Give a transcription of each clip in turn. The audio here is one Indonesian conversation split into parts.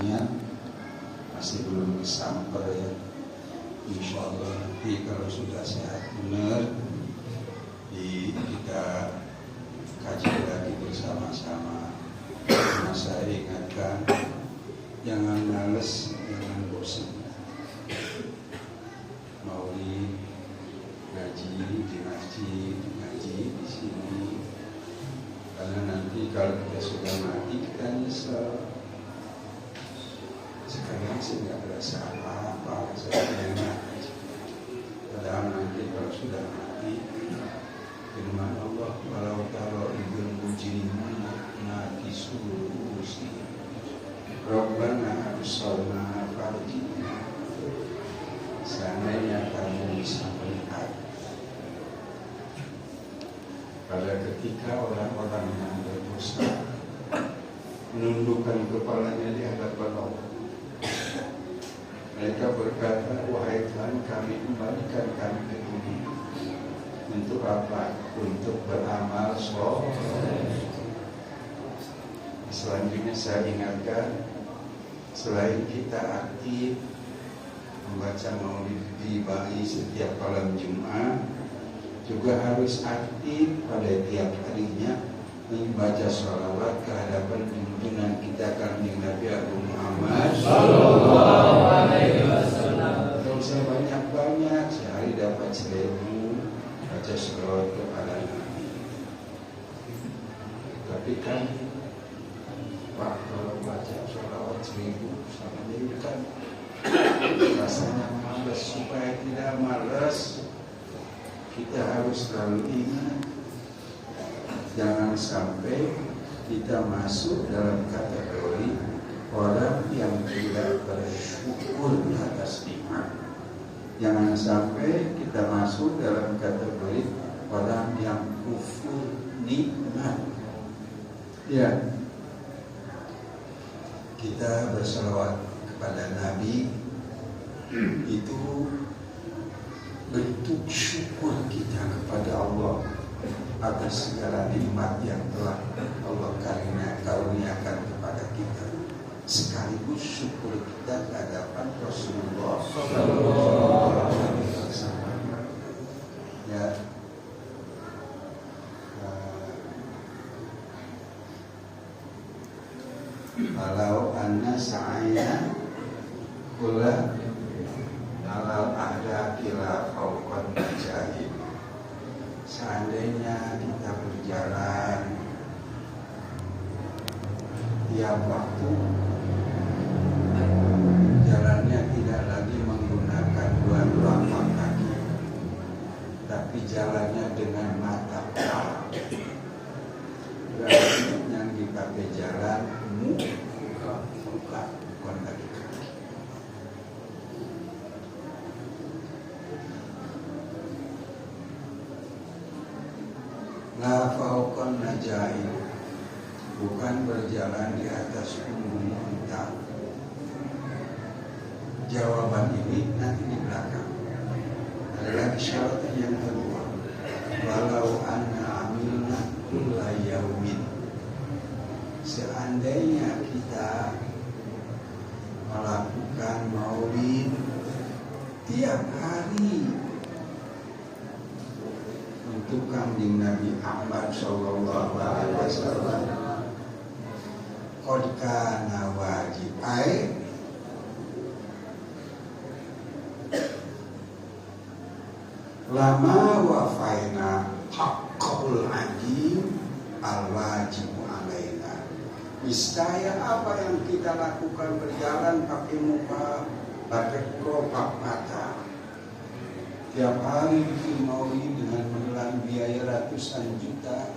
sekalian, masih belum sampai ya. Insya Allah nanti kalau sudah sehat benar, kita kaji lagi bersama-sama. Karena saya ingatkan, jangan males, jangan bosan. Maulid, ngaji di masjid, ngaji di sini. Karena nanti kalau kita sudah mati, kita nyesel. Sekarang sih nggak berasa apa-apa, saya enak. Padahal nanti kalau sudah mati, firman Allah, walau taro idul mujrimuna mati surusi, Rabbana absalna farjina. Seandainya kamu bisa melihat pada ketika orang-orang yang berdosa menundukkan kepalanya di hadapan Allah, mereka berkata, wahai Tuhan, kami kembalikan kami ke dunia. Untuk apa? Untuk beramal soleh. Selanjutnya saya ingatkan, selain kita aktif membaca maulid di Bali setiap malam Jumat, juga harus aktif pada tiap harinya membaca sholawat kehadapan junjungan kita kanjeng Nabi Abu Muhammad sallallahu alaihi wasallam. Kalau saya banyak-banyak, sehari dapat 1000 baca sholawat kepada Nabi. Tapi kan Pak, kalau baca sholawat 1000 sama dia kan rasanya malas. Supaya tidak malas, kita harus selalu ingat, jangan sampai kita masuk dalam kategori orang yang tidak bersyukur atas nikmat. Jangan sampai kita masuk dalam kategori orang yang kufur nikmat. Ya, kita berselawat kepada Nabi itu bentuk syukur kita kepada Allah atas segala nikmat yang telah Allah karuniakan kepada kita, sekaligus syukur kita kehadapan Rasulullah sallallahu alaihi wasallam. Ya, kalau anna sa'aya kula alal ahda kila fauqan jahil. Seandainya kita berjalan tiap waktu, jalannya tidak lagi menggunakan dua telapak kaki, tapi jalannya dengan mata kepala. Berarti yang dipakai jalan muka, bukan lagi kaki. La fauqan najain, bukan berjalan di atas punggung unta. Jawaban ini nanti di belakang. Ada lagi syarat yang kedua, walau anna amilna kulla yaumin, seandainya kita melakukan maulid tiap hari untuk kanjeng Nabi Muhammad sallallahu alaihi wasallam, qad kana wajibai lama wafaina haqqul ajim al-wajibu alaina. Niscaya apa yang kita lakukan berjalan pakai muka, pakai kelopak mata, tiap hari bikin maulid dengan menelan biaya ratusan juta,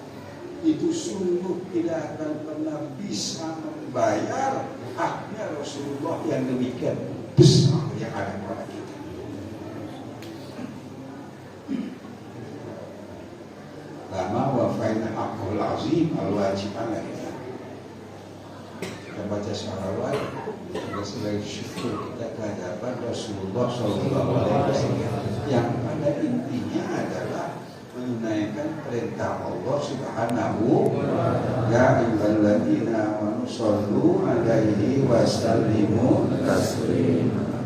itu sungguh tidak akan pernah bisa membayar haknya Rasulullah yang demikian besar yang ada pada kita. Lama wafaina haqqul azim al-wajib alaina. Kita baca sholawat sebagai syukur kita kehadapan Rasulullah sallallahu alaihi wasallam, yang pada intinya adalah menunaikan perintah Allah Subhanahu ya ayyuhalladzina amanu shollu alaihi wasallimu taslima.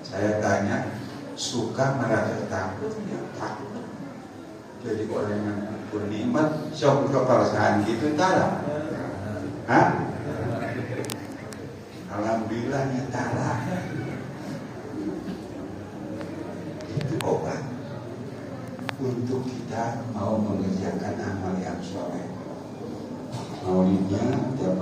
Saya tanya, suka merasa takut? Ya takut. Jadi orang yang bernikmat, syukur keperasaan gitu entahlah. Hah? Alhamdulillahnya ta'ala. Itu obat untuk kita mau mengerjakan amal yang soleh. Maulidnya tiap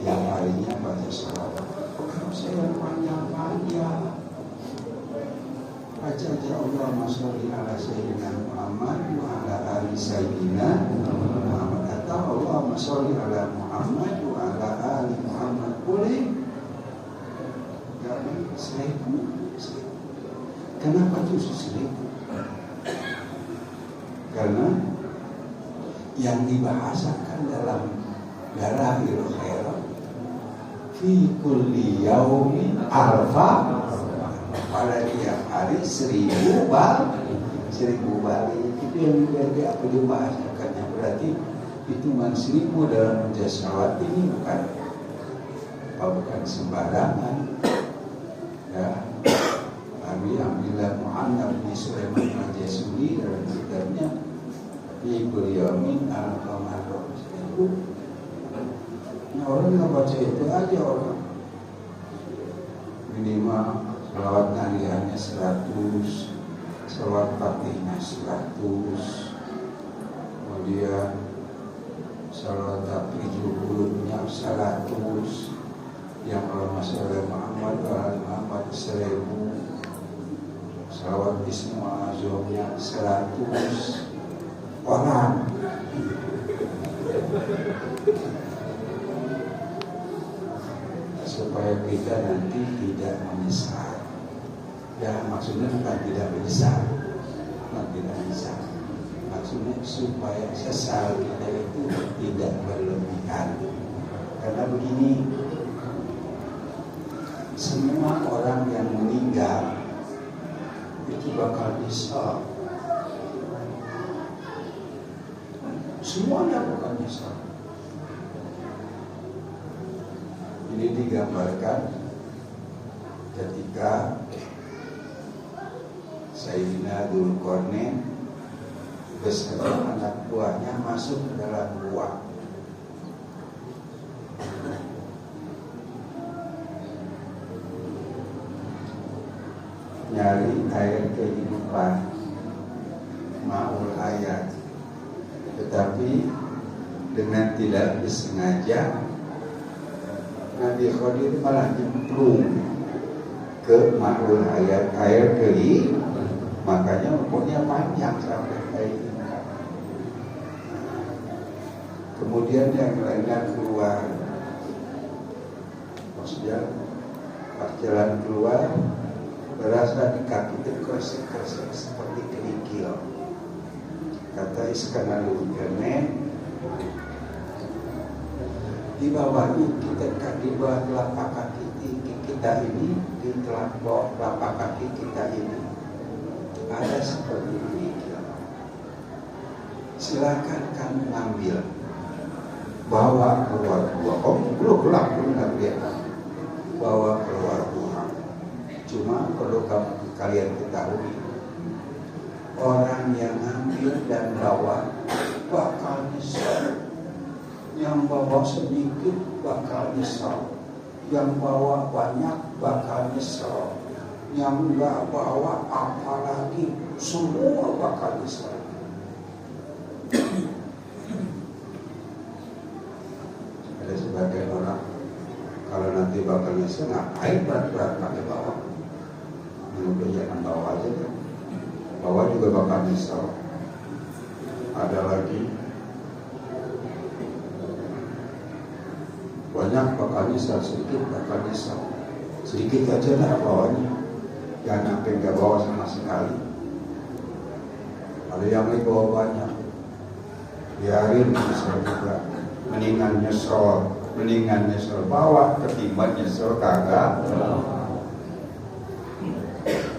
harinya baca salawat. Kalau saya panjang-panjang baca aja Allahumma sholli ala sayyidina Muhammad wa ala ali sayyidina Muhammad, atau Allahumma sholli ala Muhammad wa ala ali Muhammad. Boleh? Jangan 1000. Kenapa itu 1000? Karena yang dibahasakan dalam Dalailul Khairat fi kulli yaumin alfa, pada tiap hari 1000 balik. Itu yang apa dibahasakannya. Berarti hitungan 1000 dalam menjazawat ini bukan sembarangan. Ya, Alhamdulillah Muhammad bin Sulaiman al-Jasuli dalam kitabnya fi kulli yaumin alfa marrah. Nah, orang yang baca itu aja orang minimal selawat nariannya 100, selawat fatihnya 100, kemudian selawat tabriknya 100, yang Allahumma sholli Muhammad wa ala Muhammad 1000, selawat Ismu Azamnya 100 orang. Supaya kita nanti tidak menyesal. Ya, maksudnya bukan tidak menyesal, maksudnya supaya sesal kita itu tidak berlebihan. Karena begini, semua orang yang meninggal itu bakal nyesal. Semuanya bakal nyesal. Ini digambarkan ketika Sayyidina Dzulqarnain beserta anak buahnya masuk ke dalam gua. Nyari air kehidupan, ma'ul hayat. Tetapi dengan tidak disengaja Nabi Khadir malah nyemplung ke ma'ul hayat, air kehidupan. Makanya umurnya panjang sampai kayak ini. Kemudian yang lainnya keluar. Maksudnya pas jalan keluar, berasa di kaki terkresek-kresek seperti kerikil. Kata Iskandar di bawah di bawah telapak kaki kita ini, di telapak kaki kita ini ada seperti ini. Silakan kamu ngambil, bawa keluar gua. Oh, belum gelap, belum nggak kelihatan. Bawa keluar gua. Cuma perlu kalian ketahui, orang yang ngambil dan bawa bakal nyesal. Yang bawa sedikit bakal nyesal. Yang bawa banyak bakal nyesal. Yang enggak bawa apalagi semua bakal nyesal. Ada sebagian orang kalau nanti bakal nyesal, ngapain berat-berat pakai bawa? Udah jangan bawa aja kan. Bawa juga bakal nyesal. Ada lagi banyak bakal nyesal, sedikit bakal nyesal. Sedikit aja lah bawanya, jangan sampai nggak bawa sama sekali. Ada yang lagi bawa banyak, biarin nyesal juga. Mendingan nyesel bawa ketimbang nyesel kagak.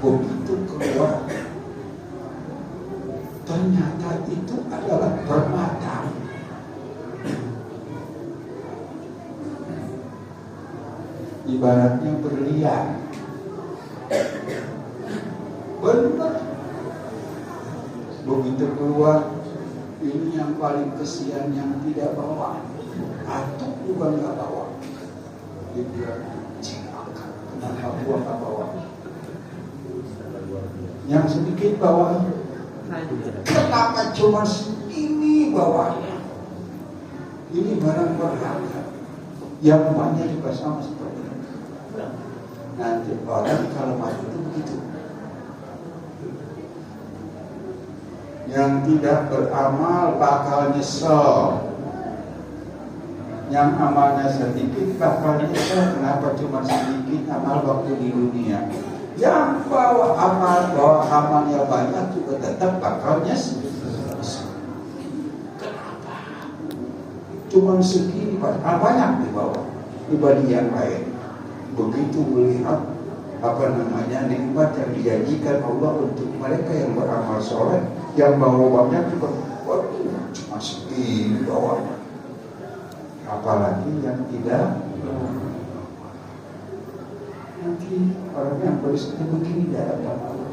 Begitu keluar, ternyata itu adalah permata. Ibaratnya berlian. Benar. Begitu keluar, ini yang paling kesian yang tidak bawa. Atuk juga nggak bawa. Dia bilang, kenapa gua nggak bawa? Yang sedikit bawa. Kenapa cuma ini bawahnya? Ini barang berharga. Yang banyak juga sama seperti itu. Nanti orang kalau mati itu begitu. Yang tidak beramal bakal nyesel. Yang amalnya sedikit bakal nyesel. Kenapa cuma sedikit amal waktu di dunia? Yang bawa amalnya banyak juga tetap bakal nyesel. Kenapa? Cuma segini banyak dibawa dibanding yang lain. Begitu melihat nikmat yang dijanjikan Allah untuk mereka yang beramal soleh, yang bawa banyak juga, waduh, cuma segini bawanya. Apalagi yang tidak. Nanti orang yang berisiko begini dalam Allah.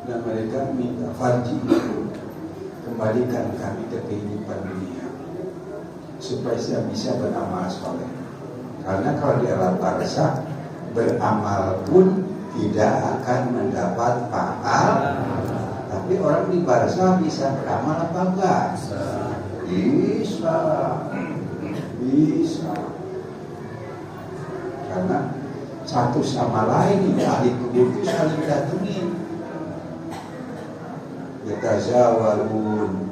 Dan mereka minta farji, kembalikan kami ke kehidupan dunia supaya saya bisa beramal soleh. Karena kalau di alam barzakh beramal pun tidak akan mendapat pahala. Tapi orang di barzakh bisa beramal apa enggak? Bisa. Karena satu sama lain ini ahli kubur itu saling datengin. Yatazawarun,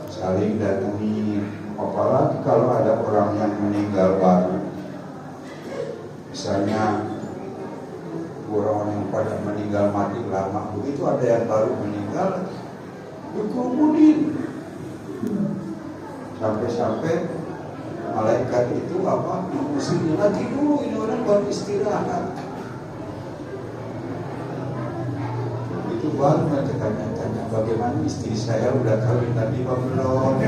saling datengin. Apalagi kalau ada orang yang meninggal baru, misalnya orang yang pada meninggal mati lama, begitu ada yang baru meninggal, dikumpulin. Sampai-sampai malaikat itu mesti nanti dulu, ini orang baru istirahat. Itu baru mereka tanya-tanya, bagaimana istri saya udah kawin tadi belum?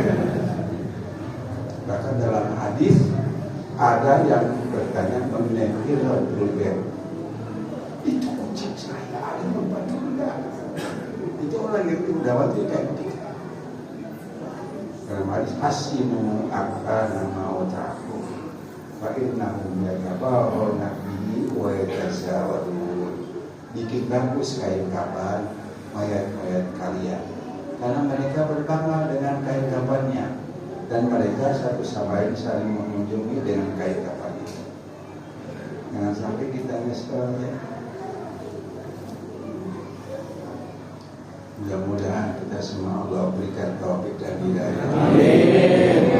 Bahkan dalam hadis ada yang bertanya mengenai Rajul Bait. Itu kucing saya, ada membantu enggak? Itu orang yang udah mati kayak gitu. Dalam hadis asimu akana mautaku fa innahum yatabauna bihi wa yatasawwadun. Bikin bagus kain kapan mayat-mayat kalian, karena mereka berbangga dengan kain kafannya, dan mereka satu sama lain saling mengunjungi dengan kain kafan itu. Jangan sampai kita nyesel ya. Mudah-mudahan kita semua Allah berikan taufik dan hidayah. Amin.